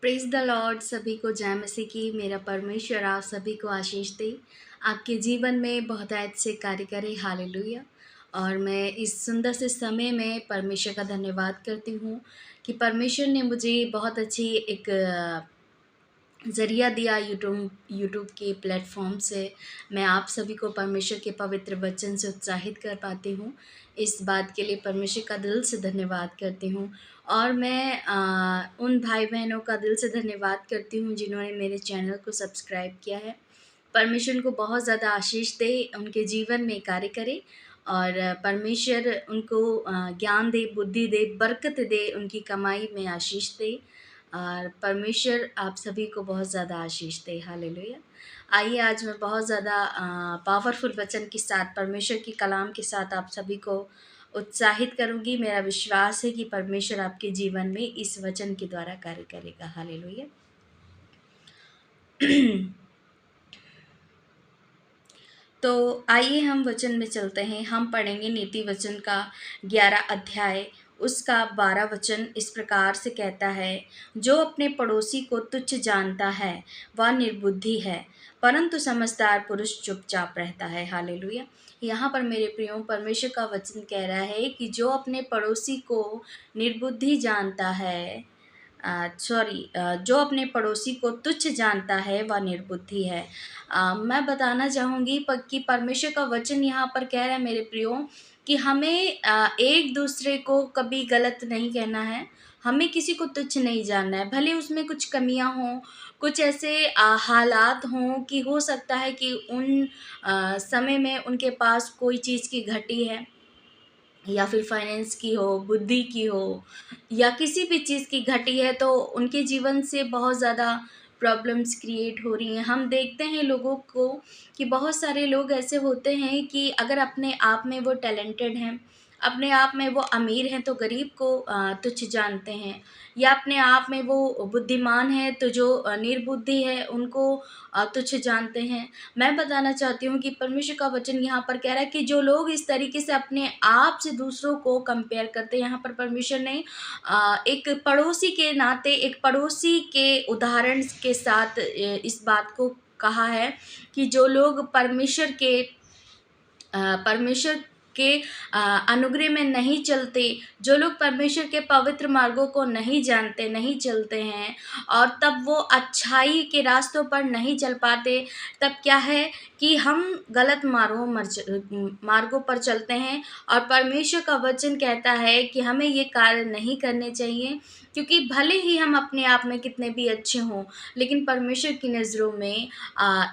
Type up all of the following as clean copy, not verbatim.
Praise the Lord. सभी को जय मसीह की। मेरा परमेश्वर आप सभी को आशीष दे, आपके जीवन में बहुतायत से कार्य करे। हालेलुया। और मैं इस सुंदर से समय में परमेश्वर का धन्यवाद करती हूँ कि परमेश्वर ने मुझे बहुत अच्छी एक ज़रिया दिया। यूट्यूब के प्लेटफॉर्म से मैं आप सभी को परमेश्वर के पवित्र वचन से उत्साहित कर पाती हूँ। इस बात के लिए परमेश्वर का दिल से धन्यवाद करती हूँ। और मैं उन भाई बहनों का दिल से धन्यवाद करती हूँ जिन्होंने मेरे चैनल को सब्सक्राइब किया है। परमेश्वर उनको बहुत ज़्यादा आशीष दे, उनके जीवन में कार्य करे और परमेश्वर उनको ज्ञान दे, बुद्धि दे, बरकत दे, उनकी कमाई में आशीष दे और परमेश्वर आप सभी को बहुत ज़्यादा आशीष दे। हालेलुया। आइए आज मैं बहुत ज़्यादा पावरफुल वचन के साथ, परमेश्वर की कलाम के साथ आप सभी को उत्साहित करूँगी। मेरा विश्वास है कि परमेश्वर आपके जीवन में इस वचन के द्वारा कार्य करेगा। हालेलुया। तो आइए हम वचन में चलते हैं। हम पढ़ेंगे नीति वचन का 11 अध्याय, उसका 12 वचन इस प्रकार से कहता है, जो अपने पड़ोसी को तुच्छ जानता है वह निर्बुद्धि है, परंतु समझदार पुरुष चुपचाप रहता है। हालेलुया। यहाँ पर मेरे प्रियो परमेश्वर का वचन कह रहा है कि जो अपने पड़ोसी को निर्बुद्धि जानता है, जो अपने पड़ोसी को तुच्छ जानता है वह निर्बुद्धि है। मैं बताना चाहूँगी कि परमेश्वर का वचन यहाँ पर कह रहा है मेरे प्रियो कि हमें एक दूसरे को कभी गलत नहीं कहना है, हमें किसी को तुच्छ नहीं जानना है। भले उसमें कुछ कमियां हों, कुछ ऐसे हालात हों कि हो सकता है कि उन समय में उनके पास कोई चीज़ की घटी है या फिर फाइनेंस की हो, बुद्धि की हो या किसी भी चीज़ की घटी है, तो उनके जीवन से बहुत ज़्यादा प्रॉब्लम्स क्रिएट हो रही हैं। हम देखते हैं लोगों को कि बहुत सारे लोग ऐसे होते हैं कि अगर अपने आप में वो टैलेंटेड हैं, अपने आप में वो अमीर हैं, तो गरीब को तुच्छ जानते हैं, या अपने आप में वो बुद्धिमान है तो जो निर्बुद्धि है उनको तुच्छ जानते हैं। मैं बताना चाहती हूँ कि परमेश्वर का वचन यहाँ पर कह रहा है कि जो लोग इस तरीके से अपने आप से दूसरों को कंपेयर करते हैं, यहाँ पर परमेश्वर ने एक पड़ोसी के नाते, एक पड़ोसी के उदाहरण के साथ इस बात को कहा है कि जो लोग परमेश्वर के अनुग्रह में नहीं चलते, जो लोग परमेश्वर के पवित्र मार्गों को नहीं जानते, नहीं चलते हैं और तब वो अच्छाई के रास्तों पर नहीं चल पाते, तब क्या है कि हम गलत मार्गों पर चलते हैं। और परमेश्वर का वचन कहता है कि हमें ये कार्य नहीं करने चाहिए, क्योंकि भले ही हम अपने आप में कितने भी अच्छे हों, लेकिन परमेश्वर की नज़रों में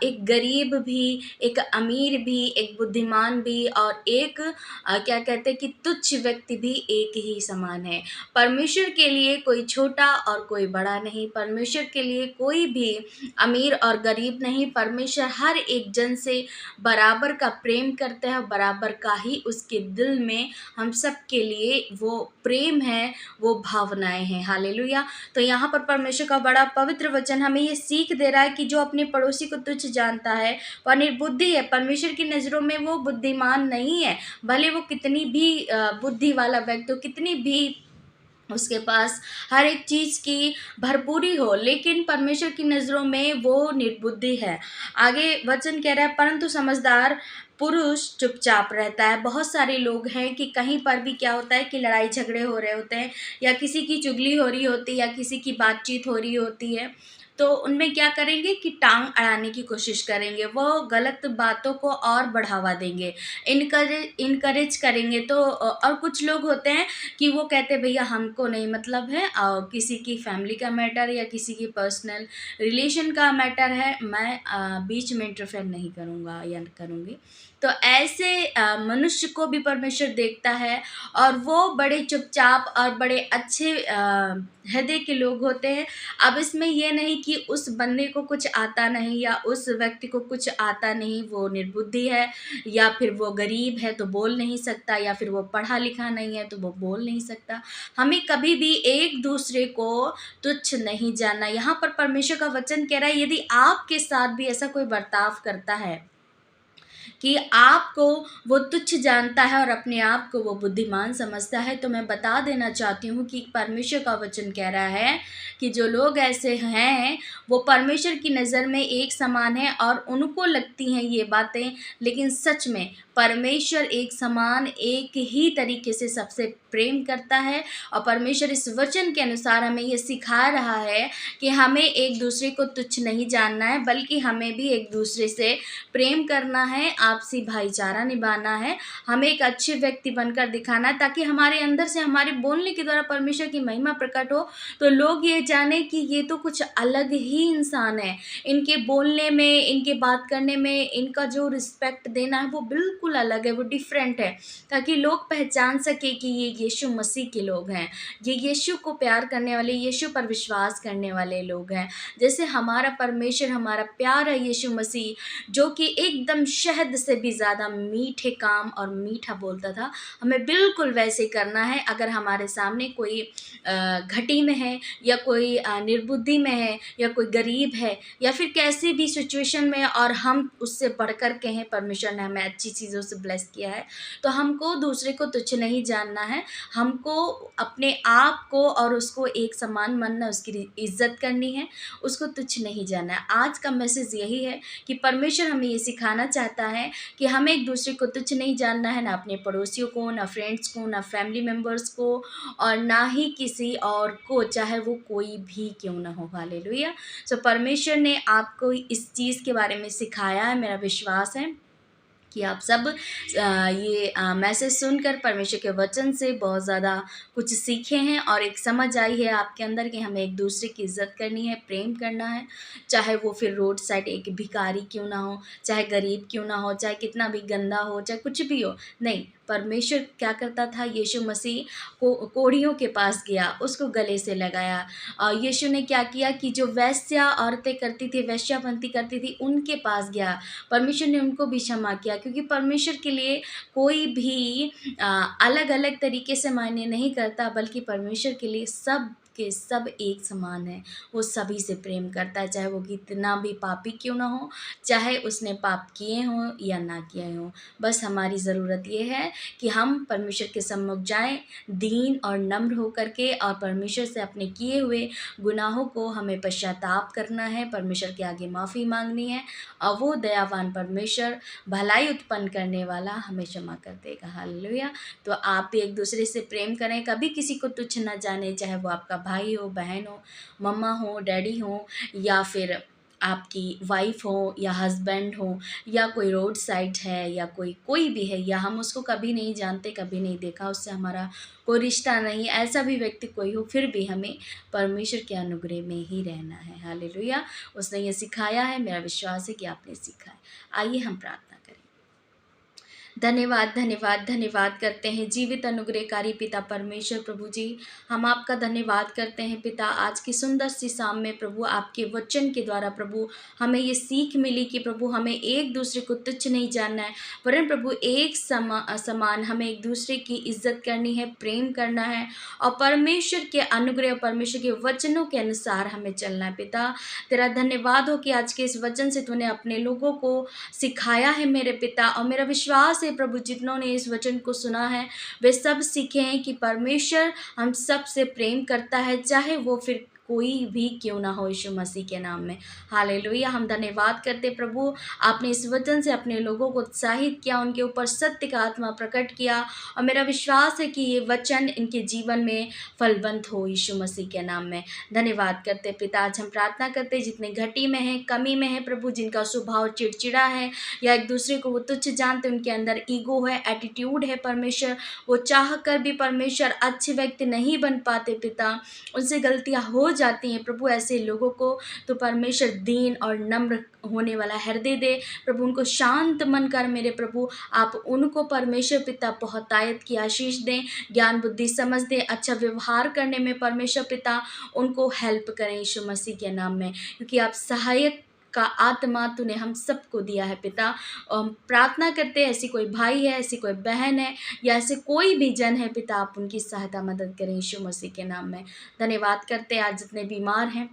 एक गरीब भी, एक अमीर भी, एक बुद्धिमान भी और एक क्या कहते हैं कि तुच्छ व्यक्ति भी एक ही समान है। परमेश्वर के लिए कोई छोटा और कोई बड़ा नहीं, परमेश्वर के लिए कोई भी अमीर और गरीब नहीं। परमेश्वर हर एक जन से बराबर का प्रेम करते हैं, बराबर का ही उसके दिल में हम सब के लिए वो प्रेम है, वो भावनाएं हैं। हालेलुया। तो यहाँ पर परमेश्वर का बड़ा पवित्र वचन हमें ये सीख दे रहा है कि जो अपने पड़ोसी को तुच्छ जानता है वह निर्बुद्धि है। परमेश्वर की नज़रों में वो बुद्धिमान नहीं है, भले वो कितनी भी बुद्धि वाला व्यक्ति हो, कितनी भी उसके पास हर एक चीज़ की भरपूरी हो, लेकिन परमेश्वर की नज़रों में वो निर्बुद्धि है। आगे वचन कह रहा है, परंतु समझदार पुरुष चुपचाप रहता है। बहुत सारे लोग हैं कि कहीं पर भी क्या होता है कि लड़ाई झगड़े हो रहे होते हैं, या किसी की चुगली हो रही होती है, या किसी की बातचीत हो रही होती है, तो उनमें क्या करेंगे कि टांग अड़ाने की कोशिश करेंगे, वो गलत बातों को और बढ़ावा देंगे, इनकरेज करेंगे। तो और कुछ लोग होते हैं कि वो कहते हैं भैया हमको नहीं मतलब है, किसी की फैमिली का मैटर या किसी की पर्सनल रिलेशन का मैटर है, मैं बीच में इंटरफेयर नहीं करूँगा या करूँगी। तो ऐसे मनुष्य को भी परमेश्वर देखता है और वो बड़े चुपचाप और बड़े अच्छे हृदय के लोग होते हैं। अब इसमें ये नहीं कि उस बंदे को कुछ आता नहीं या उस व्यक्ति को कुछ आता नहीं, वो निर्बुद्धि है, या फिर वो गरीब है तो बोल नहीं सकता, या फिर वो पढ़ा लिखा नहीं है तो वो बोल नहीं सकता। हमें कभी भी एक दूसरे को तुच्छ नहीं जानना। यहाँ पर परमेश्वर का वचन कह रहा है, यदि आपके साथ भी ऐसा कोई बर्ताव करता है कि आपको वो तुच्छ जानता है और अपने आप को वो बुद्धिमान समझता है। तो मैं बता देना चाहती हूँ कि परमेश्वर का वचन कह रहा है कि जो लोग ऐसे हैं वो परमेश्वर की नज़र में एक समान है और उनको लगती हैं ये बातें, लेकिन सच में परमेश्वर एक समान एक ही तरीके से सबसे प्रेम करता है। और परमेश्वर इस वचन के अनुसार हमें ये सिखा रहा है कि हमें एक दूसरे को तुच्छ नहीं जानना है, बल्कि हमें भी एक दूसरे से प्रेम करना है, आपसी भाईचारा निभाना है, हमें एक अच्छे व्यक्ति बनकर दिखाना है, ताकि हमारे अंदर से हमारे बोलने के द्वारा परमेश्वर की महिमा प्रकट हो। तो लोग ये जाने कि ये तो कुछ अलग ही इंसान है, इनके बोलने में, इनके बात करने में, इनका जो रिस्पेक्ट देना है वो बिल्कुल अलग है, वो डिफरेंट है, ताकि लोग पहचान सके कि ये यीशु मसीह के लोग हैं, ये यीशु को प्यार करने वाले, यीशु पर विश्वास करने वाले लोग हैं। जैसे हमारा परमेश्वर, हमारा प्यारा यीशु मसीह जो कि एकदम शहद से भी ज़्यादा मीठे काम और मीठा बोलता था, हमें बिल्कुल वैसे करना है। अगर हमारे सामने कोई घटी में है, या कोई निर्बुद्धि में है, या कोई गरीब है, या फिर कैसी भी सिचुएशन में, और हम उससे बढ़कर के हैं, परमेश्वर ने हमें अच्छी चीज़ों से ब्लेस किया है, तो हमको दूसरे को तुच्छ नहीं जानना है, हमको अपने आप को और उसको एक समान मानना, उसकी इज्जत करनी है, उसको तुच्छ नहीं जानना है। आज का मैसेज यही है कि परमेश्वर हमें ये सिखाना चाहता है कि हमें एक दूसरे को तुच्छ नहीं जानना है, ना अपने पड़ोसियों को, ना फ्रेंड्स को, ना फैमिली मेम्बर्स को, और ना ही किसी और को, चाहे वो कोई भी क्यों ना हो। हालेलुया। सो परमेश्वर ने आपको इस चीज़ के बारे में सिखाया है। मेरा विश्वास है कि आप सब ये मैसेज सुनकर परमेश्वर के वचन से बहुत ज़्यादा कुछ सीखे हैं, और एक समझ आई है आपके अंदर कि हमें एक दूसरे की इज़्ज़त करनी है, प्रेम करना है, चाहे वो फिर रोड साइड एक भिखारी क्यों ना हो, चाहे गरीब क्यों ना हो, चाहे कितना भी गंदा हो, चाहे कुछ भी हो। नहीं, परमेश्वर क्या करता था, यीशु मसीह को कोढ़ियों के पास गया, उसको गले से लगाया। यीशु ने क्या किया कि जो वेश्या औरतें करती थी, वेश्यापंथी करती थी, उनके पास गया, परमेश्वर ने उनको भी क्षमा किया, क्योंकि परमेश्वर के लिए कोई भी अलग अलग तरीके से मायने नहीं करता, बल्कि परमेश्वर के लिए सब के सब एक समान है। वो सभी से प्रेम करता है, चाहे वो कितना भी पापी क्यों ना हो, चाहे उसने पाप किए हों या ना किए हों। बस हमारी ज़रूरत ये है कि हम परमेश्वर के सम्मुख जाएं, दीन और नम्र होकर के, और परमेश्वर से अपने किए हुए गुनाहों को हमें पश्चाताप करना है, परमेश्वर के आगे माफ़ी मांगनी है, और वो दयावान परमेश्वर, भलाई उत्पन्न करने वाला, हमें क्षमा कर देगा। हालेलुया। तो आप भी एक दूसरे से प्रेम करें, कभी किसी को तुच्छ ना जाने, चाहे वो आपका भाई हो, बहन हो, मम्मा हो, डैडी हो, या फिर आपकी वाइफ हो, या हस्बैंड हो, या कोई रोड साइड है, या कोई कोई भी है, या हम उसको कभी नहीं जानते, कभी नहीं देखा, उससे हमारा कोई रिश्ता नहीं, ऐसा भी व्यक्ति कोई हो, फिर भी हमें परमेश्वर के अनुग्रह में ही रहना है। हालेलुया। उसने ये सिखाया है, मेरा विश्वास है कि आपने सीखा है। आइए हम प्रार्थना करें। धन्यवाद, धन्यवाद, धन्यवाद करते हैं जीवित अनुग्रहकारी पिता परमेश्वर। प्रभु जी, हम आपका धन्यवाद करते हैं पिता, आज की सुंदर सी शाम में प्रभु, आपके वचन के द्वारा प्रभु हमें ये सीख मिली कि प्रभु हमें एक दूसरे को तुच्छ नहीं जानना है, वरन प्रभु एक समान हमें एक दूसरे की इज्जत करनी है, प्रेम करना है, और परमेश्वर के अनुग्रह और परमेश्वर के वचनों के अनुसार हमें चलना है। पिता, तेरा धन्यवाद हो कि आज के इस वचन से तूने अपने लोगों को सिखाया है मेरे पिता, और मेरा विश्वास है प्रभु जितनों ने इस वचन को सुना है वे सब सीखे हैं कि परमेश्वर हम सब से प्रेम करता है, चाहे वो फिर कोई भी क्यों ना हो, यीशु मसीह के नाम में। हालेलुया। हम धन्यवाद करते प्रभु, आपने इस वचन से अपने लोगों को उत्साहित किया, उनके ऊपर सत्य का आत्मा प्रकट किया, और मेरा विश्वास है कि ये वचन इनके जीवन में फलवंत हो, यीशु मसीह के नाम में। धन्यवाद करते पिता। आज हम प्रार्थना करते जितने घटी में हैं, कमी में हैं प्रभु, जिनका स्वभाव चिड़चिड़ा है, या एक दूसरे को वो तुच्छ जानते, उनके अंदर ईगो है, एटीट्यूड है परमेश्वर, वो चाह कर भी परमेश्वर अच्छे व्यक्ति नहीं बन पाते पिता, उनसे गलतियां हो जाती हैं प्रभु, ऐसे लोगों को तो परमेश्वर दीन और नम्र होने वाला हृदय दे प्रभु, उनको शांत मन कर मेरे प्रभु, आप उनको परमेश्वर पिता बहुतायत की आशीष दें, ज्ञान बुद्धि समझ दें, अच्छा व्यवहार करने में परमेश्वर पिता उनको हेल्प करें यीशु मसीह के नाम में, क्योंकि आप सहायक का आत्मा तूने हम सबको दिया है पिता। और हम प्रार्थना करते हैं ऐसी कोई भाई है, ऐसी कोई बहन है, या ऐसे कोई भी जन है पिता, आप उनकी सहायता मदद करें यीशु मसीह के नाम में। धन्यवाद करते हैं आज जितने बीमार हैं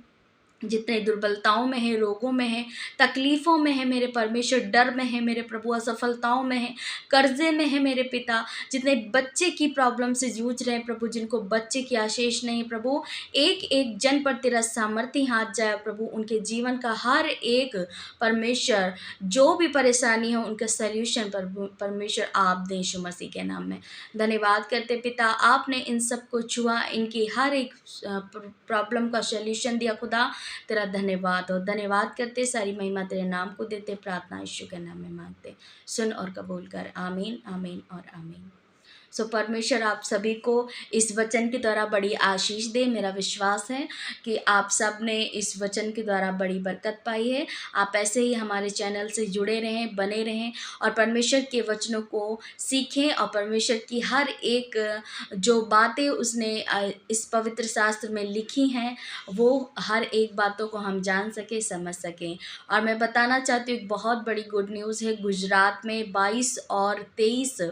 जितने दुर्बलताओं में है, रोगों में है, तकलीफ़ों में है मेरे परमेश्वर, डर में है मेरे प्रभु, असफलताओं में है, कर्ज़े में है मेरे पिता, जितने बच्चे की प्रॉब्लम से जूझ रहे हैं प्रभु, जिनको बच्चे की आशीष नहीं प्रभु, एक-एक जन पर तेरा सामर्थी हाथ जाए प्रभु, उनके जीवन का हर एक परमेश्वर, जो भी परेशानी हो उनका सॉल्यूशन प्रभु परमेश्वर आप दें यीशु मसीह के नाम में। धन्यवाद करते पिता, आपने इन सबको छुआ, इनकी हर एक प्रॉब्लम का सॉल्यूशन दिया खुदा, तेरा धन्यवाद। और धन्यवाद करते, सारी महिमा तेरे नाम को देते, प्रार्थना यीशु के नाम में मांगते, सुन और कबूल कर। आमीन, आमीन और आमीन। सो परमेश्वर आप सभी को इस वचन के द्वारा बड़ी आशीष दे। मेरा विश्वास है कि आप सब ने इस वचन के द्वारा बड़ी बरकत पाई है। आप ऐसे ही हमारे चैनल से जुड़े रहें, बने रहें और परमेश्वर के वचनों को सीखें और परमेश्वर की हर एक जो बातें उसने इस पवित्र शास्त्र में लिखी हैं, वो हर एक बातों को हम जान सकें, समझ सकें। और मैं बताना चाहती हूँ, एक बहुत बड़ी गुड न्यूज़ है। गुजरात में 22 और 23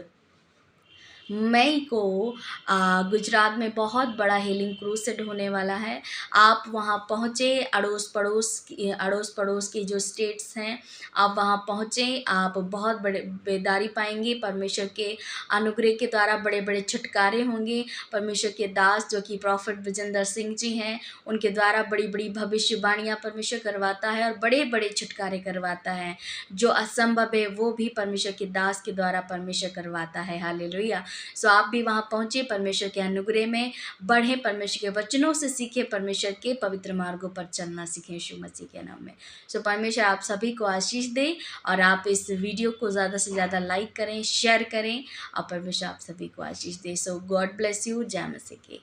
मई को गुजरात में बहुत बड़ा हीलिंग क्रूसेड होने वाला है। आप वहाँ पहुँचे, अड़ोस पड़ोस की जो स्टेट्स हैं, आप वहाँ पहुँचें, आप बहुत बड़े बेदारी पाएंगे। परमेश्वर के अनुग्रह के द्वारा बड़े बड़े छुटकारे होंगे। परमेश्वर के दास जो कि प्रॉफिट विजेंद्र सिंह जी हैं, उनके द्वारा बड़ी बड़ी भविष्यवाणियाँ परमेश्वर करवाता है और बड़े बड़े छुटकारे करवाता है। जो असंभव है वो भी परमेश्वर के दास के द्वारा परमेश्वर करवाता है। हालेलुया। सो आप भी वहाँ पहुँचे, परमेश्वर के अनुग्रह में बढ़ें, परमेश्वर के वचनों से सीखें, परमेश्वर के पवित्र मार्गों पर चलना सीखें यीशु मसीह के नाम में। सो परमेश्वर आप सभी को आशीष दे और आप इस वीडियो को ज़्यादा से ज़्यादा लाइक करें, शेयर करें और परमेश्वर आप सभी को आशीष दे। सो गॉड ब्लेस यू। जय मसीह की।